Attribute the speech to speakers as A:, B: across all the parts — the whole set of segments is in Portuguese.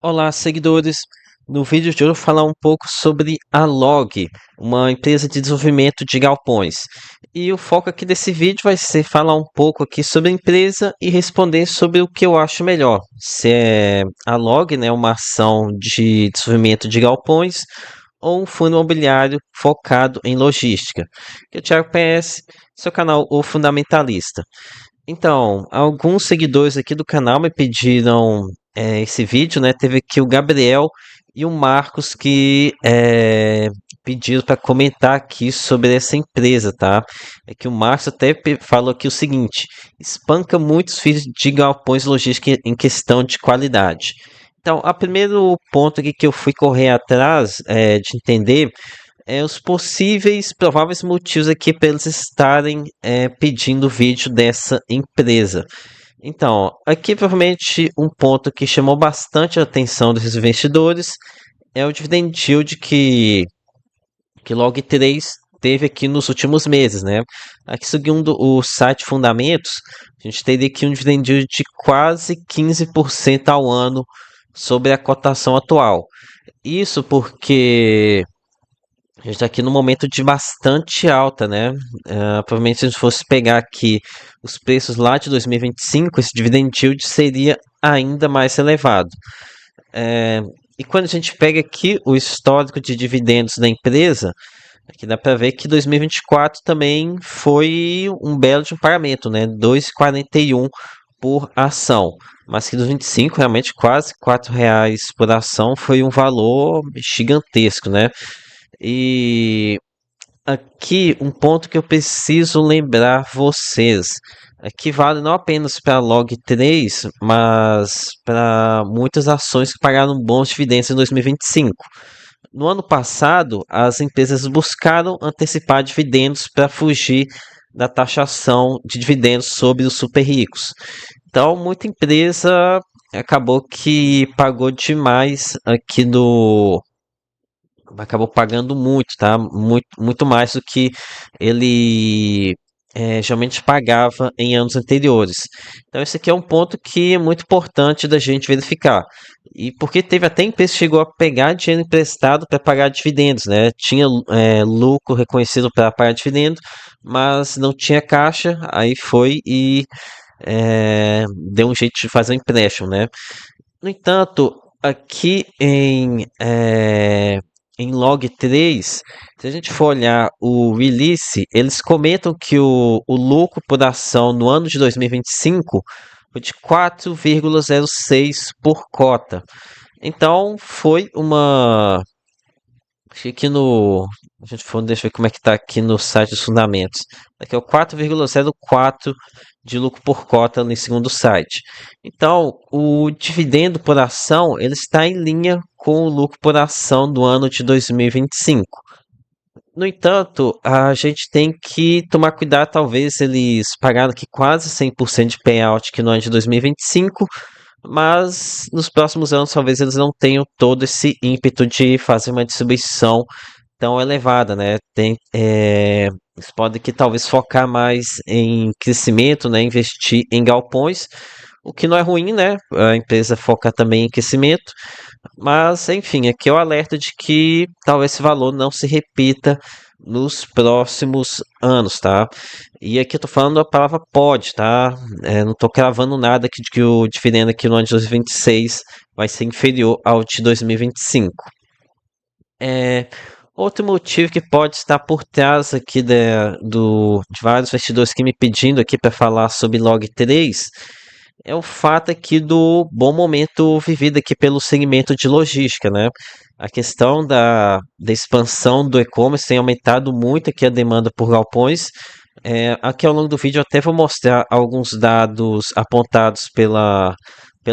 A: Olá, seguidores! No vídeo de hoje eu vou falar um pouco sobre a Log, uma empresa de desenvolvimento de galpões. E o foco aqui desse vídeo vai ser falar um pouco aqui sobre a empresa e responder sobre o que eu acho melhor. Se é a Log, né, uma ação de desenvolvimento de galpões ou um fundo imobiliário focado em logística. Que é o Thiago PS, seu canal O Fundamentalista. Então, alguns seguidores aqui do canal me pediram esse vídeo, né? Teve aqui o Gabriel e o Marcos que pediram para comentar aqui sobre essa empresa, tá? É que o Marcos até falou aqui o seguinte: espanca muitos filhos de galpões logísticos em questão de qualidade. Então, o primeiro ponto aqui que eu fui correr atrás de entender os possíveis, prováveis motivos aqui para eles estarem pedindo vídeo dessa empresa. Então, aqui provavelmente um ponto que chamou bastante a atenção desses investidores é o dividend yield que Log3 teve aqui nos últimos meses, né? Aqui segundo o site Fundamentos, a gente teria aqui um dividend yield de quase 15% ao ano sobre a cotação atual. Isso porque a gente está aqui num momento de bastante alta, né? Provavelmente se a gente fosse pegar aqui os preços lá de 2025, esse dividend yield seria ainda mais elevado. É, e quando a gente pega aqui o histórico de dividendos da empresa, aqui dá para ver que 2024 também foi um belo de um pagamento, né? 2,41 por ação. Mas que dos 25, realmente quase R$ 4 por ação foi um valor gigantesco, né? E aqui um ponto que eu preciso lembrar vocês. Aqui vale não apenas para a Log3, mas para muitas ações que pagaram bons dividendos em 2025. No ano passado, as empresas buscaram antecipar dividendos para fugir da taxação de dividendos sobre os super ricos. Então, muita empresa acabou que pagou demais aqui no acabou pagando muito, tá? Muito mais do que ele geralmente pagava em anos anteriores. Então, esse aqui é um ponto que é muito importante da gente verificar. E porque teve até empresa que chegou a pegar dinheiro emprestado para pagar dividendos, né? Tinha lucro reconhecido para pagar dividendos, mas não tinha caixa, aí foi e deu um jeito de fazer um empréstimo, né? No entanto, aqui em Log3, se a gente for olhar o release, eles comentam que o lucro por ação no ano de 2025 foi de 4,06 por cota. Então, foi uma. Acho que aqui no. A gente for, deixa eu ver como é que está aqui no site dos fundamentos. Aqui é o 4,04 de lucro por cota no segundo site. Então, o dividendo por ação ele está em linha com o lucro por ação do ano de 2025. No entanto, a gente tem que tomar cuidado, talvez eles pagaram aqui quase 100% de payout aqui no ano de 2025, mas nos próximos anos talvez eles não tenham todo esse ímpeto de fazer uma distribuição tão elevada, né? Eles podem que talvez focar mais em crescimento, né? Investir em galpões, o que não é ruim, né? A empresa focar também em crescimento, mas enfim, aqui é o alerta de que talvez esse valor não se repita nos próximos anos, tá? E aqui eu tô falando a palavra pode, tá? Não tô cravando nada aqui de que o dividendo aqui no ano de 2026 vai ser inferior ao de 2025. É, outro motivo que pode estar por trás aqui de vários investidores que me pedindo aqui para falar sobre Log3 é o fato aqui do bom momento vivido aqui pelo segmento de logística, né? A questão da expansão do e-commerce tem aumentado muito aqui a demanda por galpões. Aqui ao longo do vídeo eu até vou mostrar alguns dados apontados pela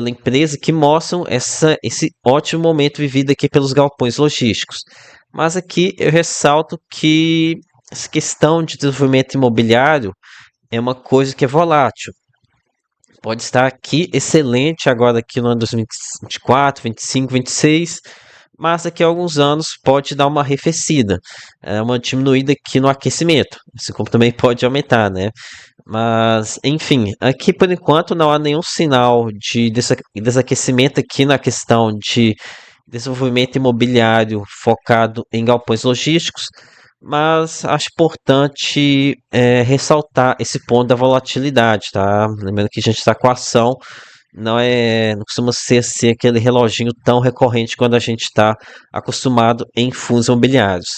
A: empresa que mostram esse ótimo momento vivido aqui pelos galpões logísticos. Mas aqui eu ressalto que essa questão de desenvolvimento imobiliário é uma coisa que é volátil. Pode estar aqui excelente agora aqui no ano 2024, 25, 26, mas daqui a alguns anos pode dar uma arrefecida, uma diminuída aqui no aquecimento, assim como também pode aumentar, né? Mas, enfim, aqui por enquanto não há nenhum sinal de desaquecimento aqui na questão de desenvolvimento imobiliário focado em galpões logísticos, mas acho importante ressaltar esse ponto da volatilidade, tá? Lembrando que a gente está com a ação, não costuma ser assim, aquele reloginho tão recorrente quando a gente está acostumado em fundos imobiliários.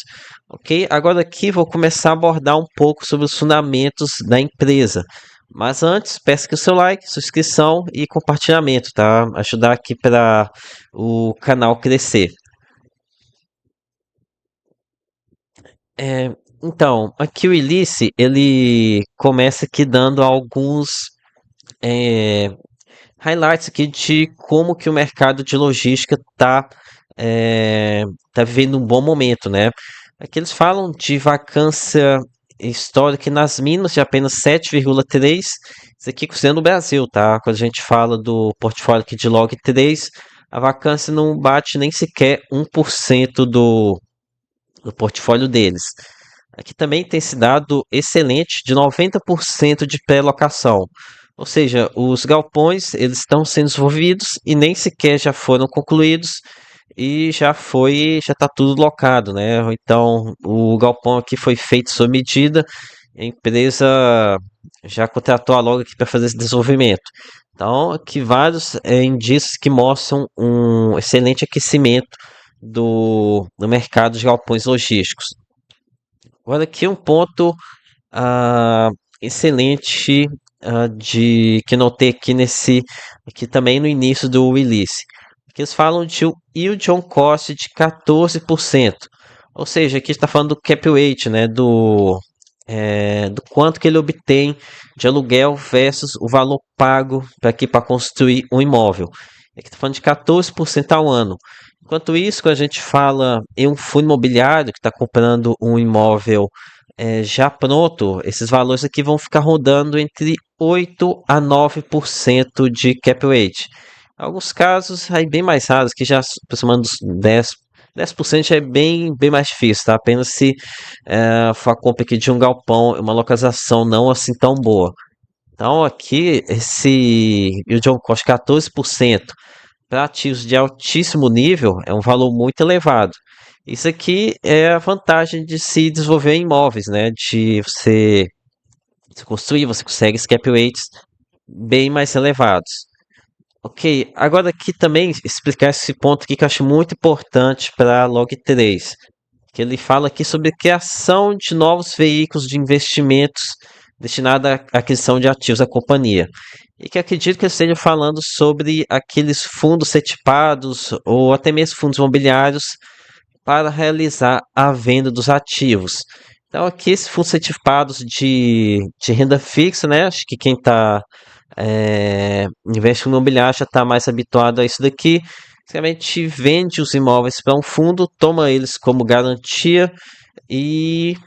A: Ok? Agora aqui vou começar a abordar um pouco sobre os fundamentos da empresa. Mas antes, peço que o seu like, sua inscrição e compartilhamento, tá? Ajudar aqui para o canal crescer. É, então, aqui o Ilice, ele começa aqui dando alguns é, highlights aqui de como que o mercado de logística tá vivendo um bom momento, né? Aqui eles falam de vacância histórica nas minas de apenas 7,3, isso aqui considerando o Brasil, tá? Quando a gente fala do portfólio aqui de Log3, a vacância não bate nem sequer 1% do portfólio deles. Aqui também tem se dado excelente de 90% de pré-locação. Ou seja, os galpões eles estão sendo desenvolvidos e nem sequer já foram concluídos e já está tudo locado, né? Então, o galpão aqui foi feito sob medida, a empresa já contratou a Log aqui para fazer esse desenvolvimento. Então, aqui vários indícios que mostram um excelente aquecimento do mercado de galpões logísticos. Agora aqui um ponto ah, excelente de que notei aqui também no início do release, que eles falam de um yield on cost de 14%. Ou seja, aqui está falando do cap rate, né, do quanto que ele obtém de aluguel versus o valor pago para construir um imóvel. Aqui está falando de 14% ao ano. Enquanto isso, quando a gente fala em um fundo imobiliário que está comprando um imóvel já pronto, esses valores aqui vão ficar rodando entre 8 a 9% de cap rate. Alguns casos aí bem mais raros, que já aproximando dos 10% já é bem mais difícil, tá? Apenas se for a compra aqui de um galpão, uma localização não assim tão boa. Então aqui, esse yield on cost 14% para ativos de altíssimo nível é um valor muito elevado. Isso aqui é a vantagem de se desenvolver em imóveis, né? De se construir, você consegue escape rates bem mais elevados. Ok, agora aqui também explicar esse ponto aqui que eu acho muito importante para a Log3, que ele fala aqui sobre a criação de novos veículos de investimentos destinados à aquisição de ativos da companhia. E que acredito que ele esteja falando sobre aqueles fundos setipados ou até mesmo fundos imobiliários para realizar a venda dos ativos. Então, aqui, esses fundos certificados de renda fixa, né? Acho que quem está investe no imobiliário já está mais habituado a isso daqui. Basicamente, vende os imóveis para um fundo, toma eles como garantia e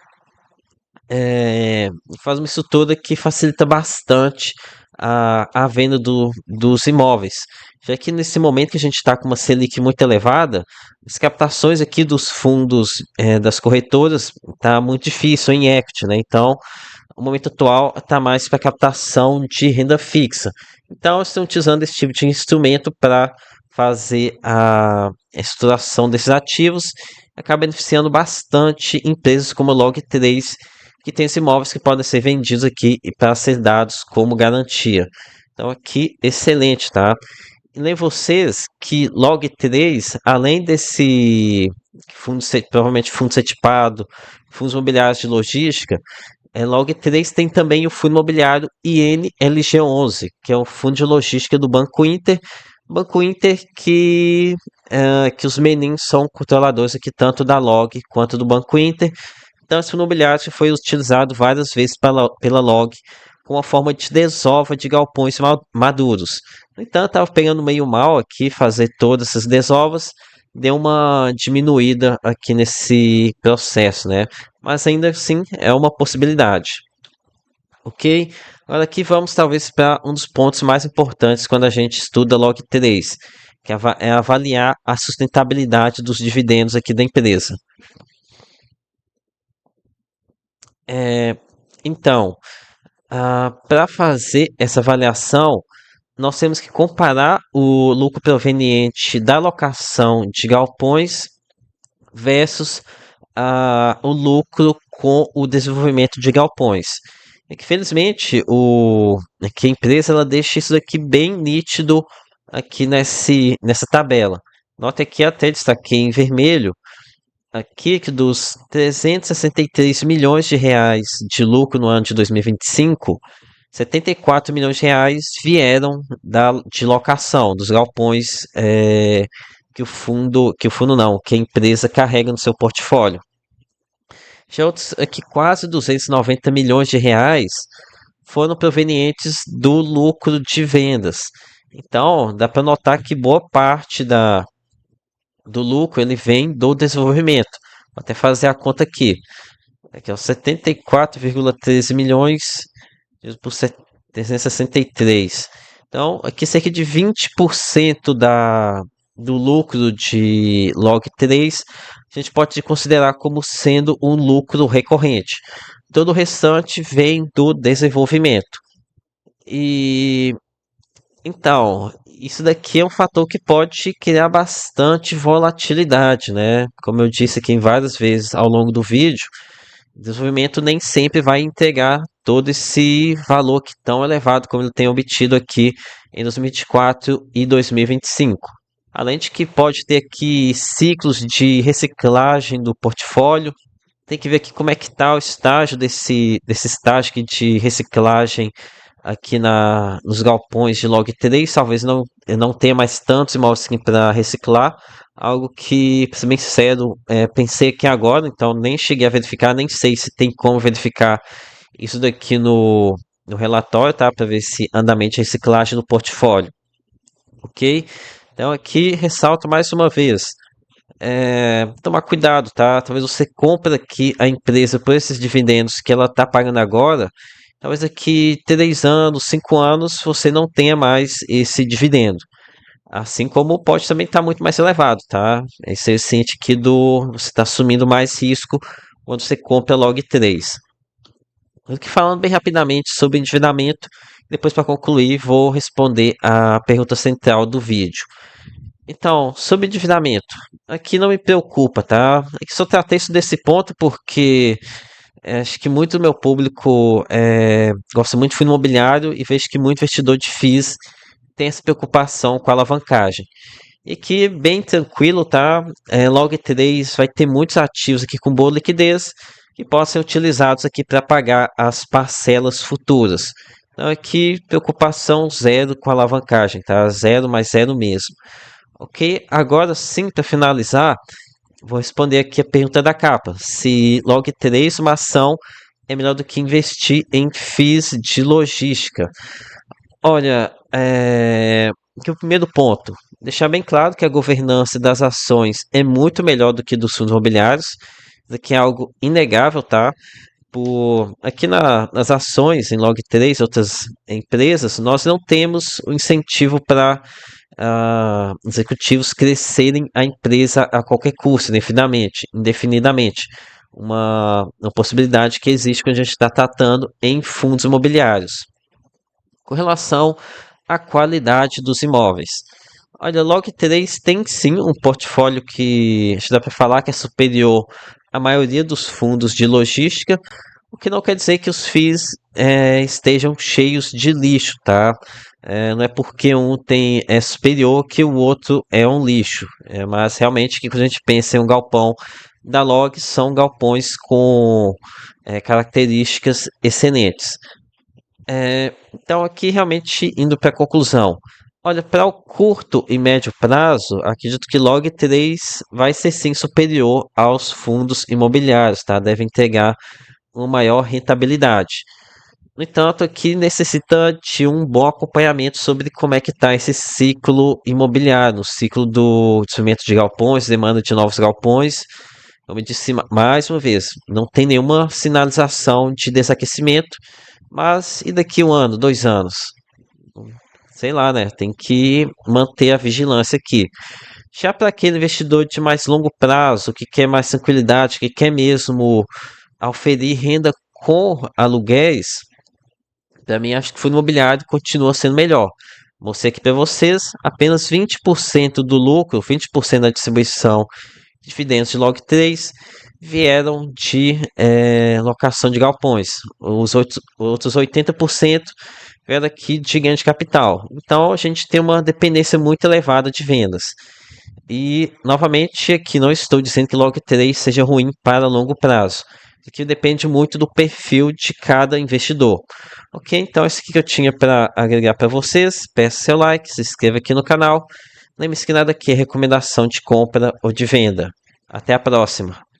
A: é, faz uma estrutura que facilita bastante a venda dos imóveis. Já que nesse momento que a gente está com uma Selic muito elevada, as captações aqui dos fundos das corretoras está muito difícil em equity, né? Então, o momento atual está mais para captação de renda fixa. Então, estão utilizando esse tipo de instrumento para fazer a estruturação desses ativos, acaba beneficiando bastante empresas como a Log3, que tem esses imóveis que podem ser vendidos aqui e para ser dados como garantia. Então, aqui, excelente, tá? E lembre vocês que Log3, além desse provavelmente fundo setipado, fundos imobiliários de logística, Log3 tem também o fundo imobiliário INLG11, que é o fundo de logística do Banco Inter. Banco Inter que os meninos são controladores aqui tanto da Log quanto do Banco Inter. Então, esse fundo imobiliário foi utilizado várias vezes pela Log como uma forma de desova de galpões maduros. No entanto, estava pegando meio mal aqui fazer todas essas desovas, deu uma diminuída aqui nesse processo, né? Mas ainda assim é uma possibilidade. Ok? Agora aqui vamos talvez para um dos pontos mais importantes quando a gente estuda Log3, que é avaliar a sustentabilidade dos dividendos aqui da empresa. É, então, Para fazer essa avaliação, nós temos que comparar o lucro proveniente da locação de galpões versus o lucro com o desenvolvimento de galpões. É que, felizmente, que a empresa ela deixa isso daqui bem nítido aqui nessa tabela. Nota que até destaquei em vermelho aqui que dos 363 milhões de reais de lucro no ano de 2025, 74 milhões de reais vieram de locação dos galpões que o fundo não, que a empresa carrega no seu portfólio. Já outros aqui, quase 290 milhões de reais foram provenientes do lucro de vendas. Então, dá para notar que boa parte do lucro ele vem do desenvolvimento. Vou até fazer a conta aqui. Aqui é os 74,13 milhões por 363. Então, aqui cerca de 20% do lucro de Log 3 a gente pode considerar como sendo um lucro recorrente. Todo o restante vem do desenvolvimento. E então, isso daqui é um fator que pode criar bastante volatilidade, né? Como eu disse aqui várias vezes ao longo do vídeo, o desenvolvimento nem sempre vai entregar todo esse valor que tão elevado como ele tem obtido aqui em 2024 e 2025. Além de que pode ter aqui ciclos de reciclagem do portfólio. Tem que ver aqui como é que está o estágio desse estágio aqui de reciclagem aqui nos galpões de Log 3. Talvez não tenha mais tantos imóveis para reciclar. Algo que, para ser bem sincero, pensei aqui agora, então nem cheguei a verificar, nem sei se tem como verificar isso daqui no relatório, tá? Para ver se andamento de reciclagem no portfólio. Ok? Então aqui ressalto mais uma vez. Tomar cuidado, tá? Talvez você compre aqui a empresa por esses dividendos que ela está pagando agora. Talvez daqui 3 anos, 5 anos, você não tenha mais esse dividendo. Assim como pode também estar muito mais elevado, tá? Aí você sente que você está assumindo mais risco quando você compra Log 3. Aqui falando bem rapidamente sobre endividamento, depois para concluir vou responder a pergunta central do vídeo. Então, sobre endividamento, aqui não me preocupa, tá? Aqui só tratei isso desse ponto porque acho que muito do meu público gosta muito de fundo imobiliário e vejo que muito investidor de FIIs tem essa preocupação com a alavancagem. E que bem tranquilo, tá? Log 3 vai ter muitos ativos aqui com boa liquidez que possam ser utilizados aqui para pagar as parcelas futuras. Então aqui preocupação zero com a alavancagem, tá? Zero mais zero mesmo. Ok, agora sim, para finalizar, vou responder aqui a pergunta da capa. Se Log 3 uma ação é melhor do que investir em FIIs de logística. Olha, aqui o primeiro ponto. Deixar bem claro que a governança das ações é muito melhor do que dos fundos imobiliários. Isso aqui é algo inegável, tá? Aqui nas ações, em Log 3, outras empresas, nós não temos o incentivo para executivos crescerem a empresa a qualquer custo, indefinidamente. Uma possibilidade que existe quando a gente está tratando em fundos imobiliários. Com relação à qualidade dos imóveis. Olha, Log 3 tem sim um portfólio que acho que dá para falar que é superior à maioria dos fundos de logística, o que não quer dizer que os FIIs estejam cheios de lixo, tá? Não é porque um é superior que o outro é um lixo. Mas realmente que quando a gente pensa em um galpão da Log, são galpões com características excelentes. Então, aqui realmente indo para a conclusão. Olha, para o curto e médio prazo, acredito que Log 3 vai ser sim superior aos fundos imobiliários, tá? Deve entregar uma maior rentabilidade. No entanto, aqui necessita de um bom acompanhamento sobre como é que está esse ciclo imobiliário, o ciclo do desenvolvimento de galpões, demanda de novos galpões. Como eu disse mais uma vez, não tem nenhuma sinalização de desaquecimento, mas e daqui 1 ano, 2 anos? Sei lá, né? Tem que manter a vigilância aqui. Já para aquele investidor de mais longo prazo, que quer mais tranquilidade, que quer mesmo auferir renda com aluguéis, Para mim, acho que fundo imobiliário continua sendo melhor. Mostrei aqui para vocês, apenas 20% do lucro, 20% da distribuição de dividendos de Log3 vieram de locação de galpões. Os outros 80% vieram aqui de ganho de capital. Então, a gente tem uma dependência muito elevada de vendas. E, novamente, aqui não estou dizendo que Log3 seja ruim para longo prazo. Aqui depende muito do perfil de cada investidor. Ok? Então, isso aqui que eu tinha para agregar para vocês. Peço seu like, se inscreva aqui no canal. Lembre-se que nada aqui é recomendação de compra ou de venda. Até a próxima!